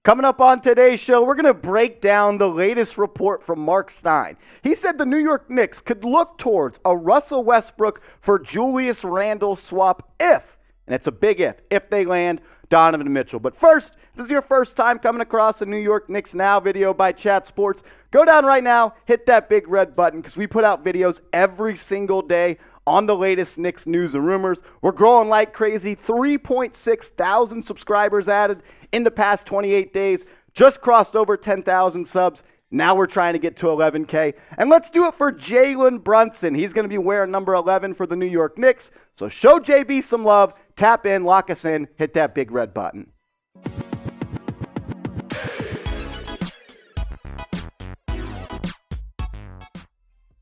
Coming up on today's show, we're going to break down the latest report from Marc Stein. He said the New York Knicks could look towards a Russell Westbrook for Julius Randle swap if, and it's a big if they land Donovan Mitchell. But first, if this is your first time coming across a New York Knicks Now video by Chat Sports, go down right now, hit that big red button because we put out videos every single day on the latest Knicks news and rumors. We're growing like crazy. 3.6 thousand subscribers added in the past 28 days. Just crossed over 10,000 subs. Now we're trying to get to 11K. And let's do it for Jalen Brunson. He's going to be wearing number 11 for the New York Knicks. So show JB some love. Tap in, lock us in, hit that big red button.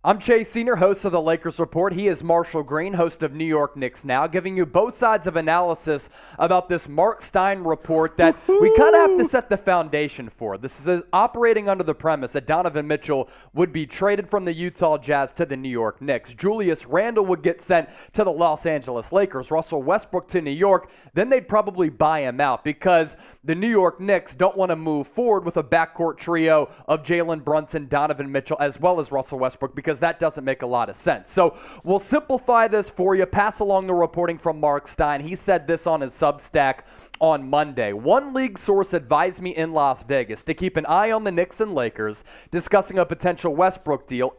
I'm Chase Senior, host of the Lakers Report. He is Marshall Green, host of New York Knicks Now, giving you both sides of analysis about this Marc Stein report that we kind of have to set the foundation for. This is operating under the premise that Donovan Mitchell would be traded from the Utah Jazz to the New York Knicks. Julius Randle would get sent to the Los Angeles Lakers. Russell Westbrook to New York. Then they'd probably buy him out because the New York Knicks don't want to move forward with a backcourt trio of Jalen Brunson, Donovan Mitchell, as well as Russell Westbrook because that doesn't make a lot of sense. So we'll simplify this for you, pass along the reporting from Marc Stein. He said this on his Substack on Monday. One league source advised me in Las Vegas to keep an eye on the Knicks and Lakers discussing a potential Westbrook deal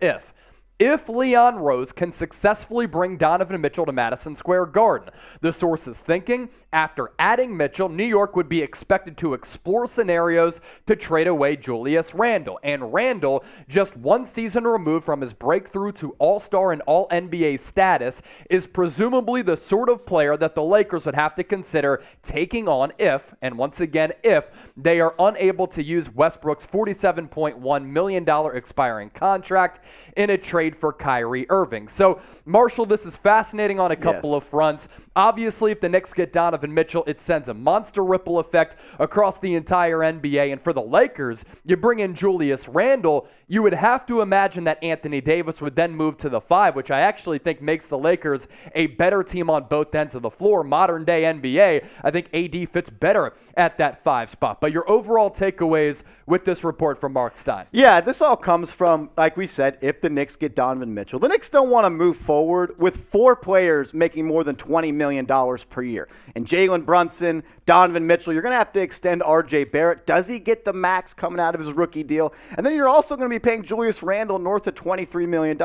if Leon Rose can successfully bring Donovan Mitchell to Madison Square Garden. The source is thinking after adding Mitchell, New York would be expected to explore scenarios to trade away Julius Randle. And Randle, just one season removed from his breakthrough to All-Star and All-NBA status, is presumably the sort of player that the Lakers would have to consider taking on if, and once again if, they are unable to use Westbrook's $47.1 million expiring contract in a trade for Kyrie Irving. So, Marshall, this is fascinating on a couple of fronts. Obviously, if the Knicks get Donovan Mitchell, it sends a monster ripple effect across the entire NBA. And for the Lakers, you bring in Julius Randle, you would have to imagine that Anthony Davis would then move to the 5, which I actually think makes the Lakers a better team on both ends of the floor. Modern day NBA, I think AD fits better at that 5 spot. But your overall takeaways with this report from Marc Stein? Yeah, this all comes from, like we said, if the Knicks get Donovan Mitchell. The Knicks don't want to move forward with 4 players making more than $20 million per year. And Jalen Brunson, Donovan Mitchell, you're going to have to extend R.J. Barrett. Does he get the max coming out of his rookie deal? And then you're also going to be paying Julius Randle north of $23 million.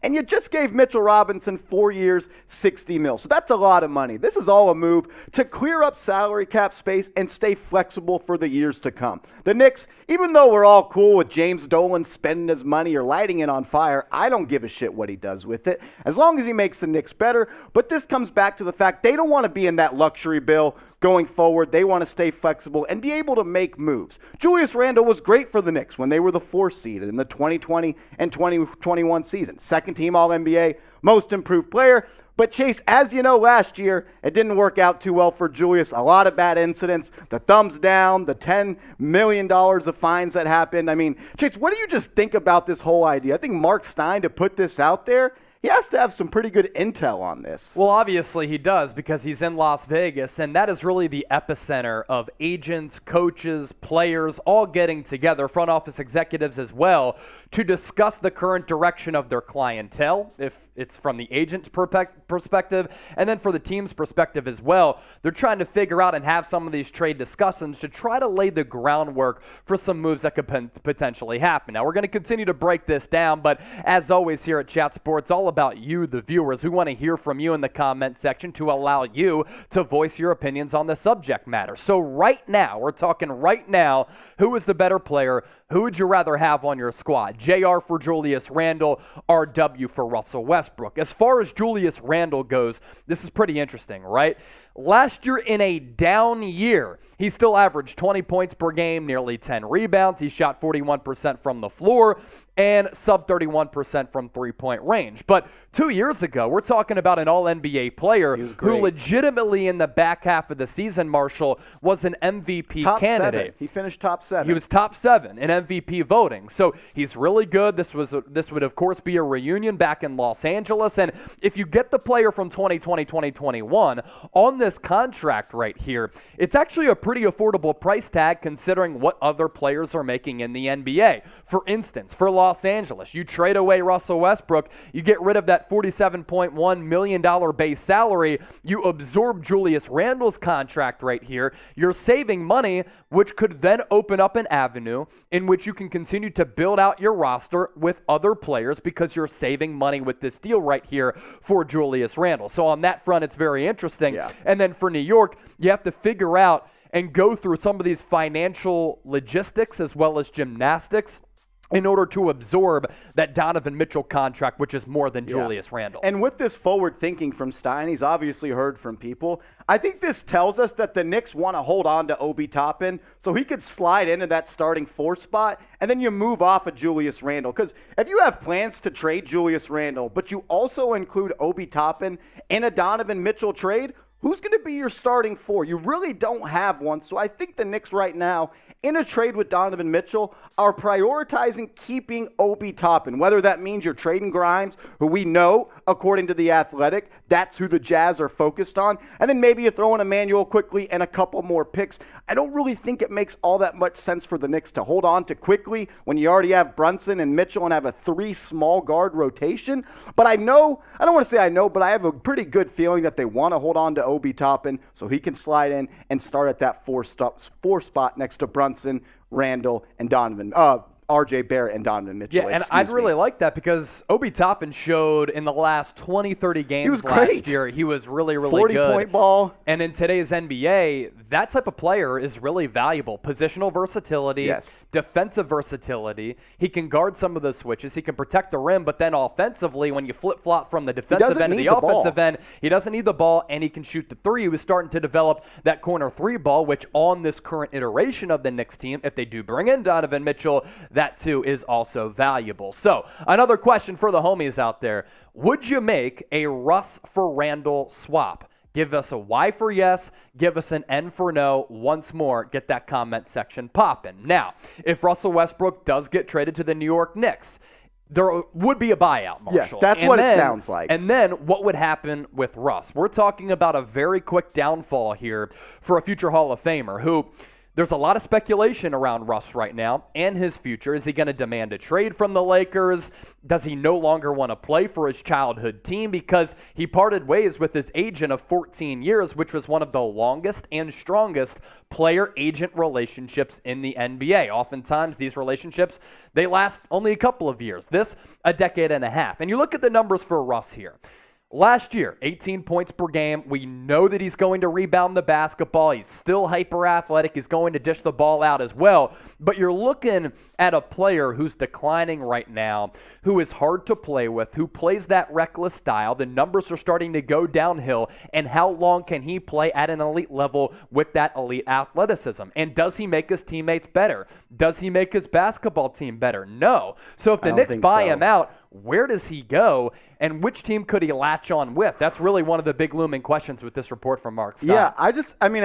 And you just gave Mitchell Robinson 4 years, $60 million. So that's a lot of money. This is all a move to clear up salary cap space and stay flexible for the years to come. The Knicks, even though we're all cool with James Dolan spending his money or lighting it on fire, I don't give a shit what he does with it, as long as he makes the Knicks better. But this comes back to the fact they don't want to be in that luxury bill going forward. They want to stay flexible and be able to make moves. Julius Randle was great for the Knicks when they were the 4th seed in the 2020 and 2021 season. Second team All-NBA, most improved player. But Chase, as you know, last year, it didn't work out too well for Julius. A lot of bad incidents, the thumbs down, the $10 million of fines that happened. I mean, Chase, what do you just think about this whole idea? I think Marc Stein, to put this out there, he has to have some pretty good intel on this. Well, obviously he does because he's in Las Vegas, and that is really the epicenter of agents, coaches, players, all getting together, front office executives as well, to discuss the current direction of their clientele, if it's from the agent's perspective, and then for the team's perspective as well. They're trying to figure out and have some of these trade discussions to try to lay the groundwork for some moves that could potentially happen. Now, we're going to continue to break this down, but as always here at Chat Sports, all about you, the viewers. We want to hear from you in the comment section to allow you to voice your opinions on the subject matter. So right now, we're talking right now, who is the better player? Who would you rather have on your squad? JR for Julius Randle, RW for Russell Westbrook. As far as Julius Randle goes, this is pretty interesting, right? Last year in a down year, he still averaged 20 points per game, nearly 10 rebounds. He shot 41% from the floor. and sub 31% from three-point range. But 2 years ago, we're talking about an all-NBA player who legitimately in the back half of the season, Marshall, was an MVP candidate. He finished top 7. He was top 7 in MVP voting. So he's really good. This would, of course, be a reunion back in Los Angeles. And if you get the player from 2020, 2021 on this contract right here, it's actually a pretty affordable price tag considering what other players are making in the NBA. For instance, for Los Angeles, you trade away Russell Westbrook, you get rid of that $47.1 million base salary, you absorb Julius Randle's contract right here, you're saving money, which could then open up an avenue in which you can continue to build out your roster with other players because you're saving money with this deal right here for Julius Randle. So on that front, it's very interesting. Yeah. And then for New York, you have to figure out and go through some of these financial logistics as well as gymnastics in order to absorb that Donovan Mitchell contract, which is more than Julius Randle. And with this forward thinking from Stein, he's obviously heard from people. I think this tells us that the Knicks want to hold on to Obi Toppin so he could slide into that starting 4 spot, and then you move off of Julius Randle. Because if you have plans to trade Julius Randle, but you also include Obi Toppin in a Donovan Mitchell trade, who's going to be your starting 4? You really don't have one. So I think the Knicks right now, in a trade with Donovan Mitchell, are prioritizing keeping Obi Toppin. Whether that means you're trading Grimes, who we know, according to The Athletic, that's who the Jazz are focused on. And then maybe you throw in Emmanuel quickly and a couple more picks. I don't really think it makes all that much sense for the Knicks to hold on to quickly when you already have Brunson and Mitchell and have a 3 small guard rotation. But I don't want to say I know, but I have a pretty good feeling that they want to hold on to Obi Toppin so he can slide in and start at that 4 spot next to Brunson, Randle, and RJ Barrett and Donovan Mitchell. Yeah, and I'd really like that because Obi Toppin showed in the last 20, 30 games last year, he was really, really 40 good. 40-point ball. And in today's NBA, that type of player is really valuable. Positional versatility, defensive versatility. He can guard some of the switches. He can protect the rim, but then offensively, when you flip-flop from the defensive end to the offensive end, he doesn't need the ball, and he can shoot the 3. He was starting to develop that corner 3 ball, which on this current iteration of the Knicks team, if they do bring in Donovan Mitchell, that too is also valuable. So another question for the homies out there. Would you make a Russ for Randle swap? Give us a Y for yes. Give us an N for no. Once more, get that comment section popping. Now, if Russell Westbrook does get traded to the New York Knicks, there would be a buyout, Marshall. Yes, that's what it sounds like. And then what would happen with Russ? We're talking about a very quick downfall here for a future Hall of Famer who... There's a lot of speculation around Russ right now and his future. Is he going to demand a trade from the Lakers? Does he no longer want to play for his childhood team? Because he parted ways with his agent of 14 years, which was one of the longest and strongest player-agent relationships in the NBA. Oftentimes, these relationships, they last only a couple of years. This, a decade and a half. And you look at the numbers for Russ here. Last year, 18 points per game. We know that he's going to rebound the basketball. He's still hyper-athletic. He's going to dish the ball out as well. But you're looking at a player who's declining right now, who is hard to play with, who plays that reckless style. The numbers are starting to go downhill. And how long can he play at an elite level with that elite athleticism? And does he make his teammates better? Does he make his basketball team better? No. So if the Knicks buy him out, where does he go, and which team could he latch on with? That's really one of the big looming questions with this report from Marc Stein. Yeah, I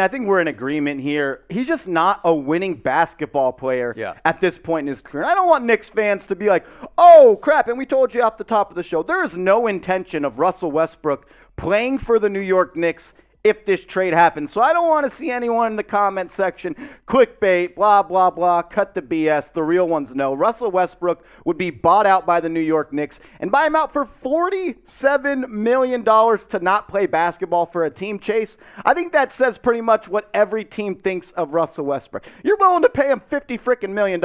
think we're in agreement here. He's just not a winning basketball player at this point in his career. I don't want Knicks fans to be like, oh, crap, and we told you off the top of the show. There is no intention of Russell Westbrook playing for the New York Knicks if this trade happens. So I don't want to see anyone in the comment section, clickbait, blah, blah, blah, cut the BS. The real ones know. Russell Westbrook would be bought out by the New York Knicks and buy him out for $47 million to not play basketball for a team, Chase. I think that says pretty much what every team thinks of Russell Westbrook. You're willing to pay him $50 million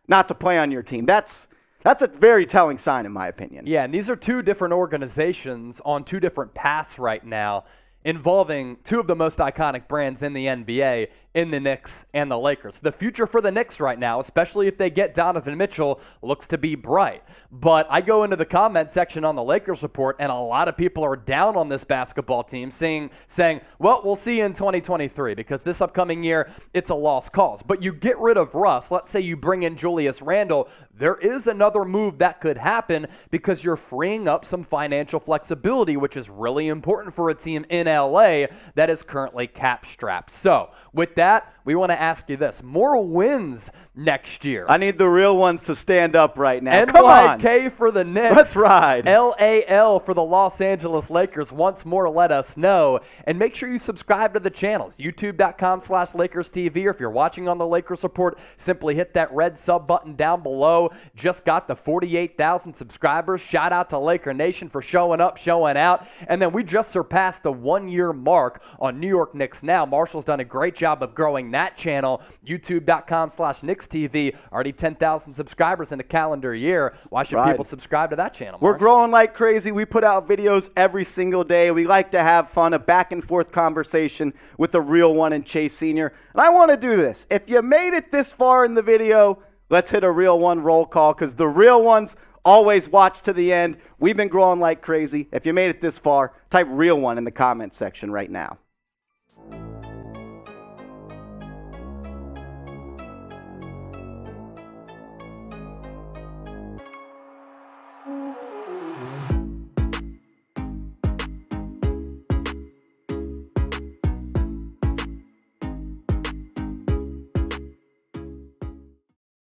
not to play on your team. That's a very telling sign, in my opinion. Yeah, and these are two different organizations on two different paths right now, involving two of the most iconic brands in the NBA in the Knicks and the Lakers. The future for the Knicks right now, especially if they get Donovan Mitchell, looks to be bright. But I go into the comment section on the Lakers report, and a lot of people are down on this basketball team, saying, well, we'll see you in 2023 because this upcoming year, it's a lost cause. But you get rid of Russ. Let's say you bring in Julius Randle. There is another move that could happen because you're freeing up some financial flexibility, which is really important for a team in LA that is currently cap strapped. So with that, we want to ask you this. More wins next year. I need the real ones to stand up right now. Come on. NYK for the Knicks. Let's ride. LAL for the Los Angeles Lakers. Once more, let us know. And make sure you subscribe to the channels. YouTube.com/LakersTV. Or if you're watching on the Lakers Report, simply hit that red sub button down below. Just got the 48,000 subscribers. Shout out to Laker Nation for showing up, showing out. And then we just surpassed the 1-year mark on New York Knicks Now. Marshall's done a great job of growing that channel. YouTube.com/KnicksTV. Already 10,000 subscribers in a calendar year. Why should people subscribe to that channel, Mark? We're growing like crazy. We put out videos every single day. We like to have fun, a back and forth conversation with the real one and Chase Sr. And I want to do this. If you made it this far in the video, let's hit a real one roll call because the real ones always watch to the end. We've been growing like crazy. If you made it this far, type real one in the comments section right now.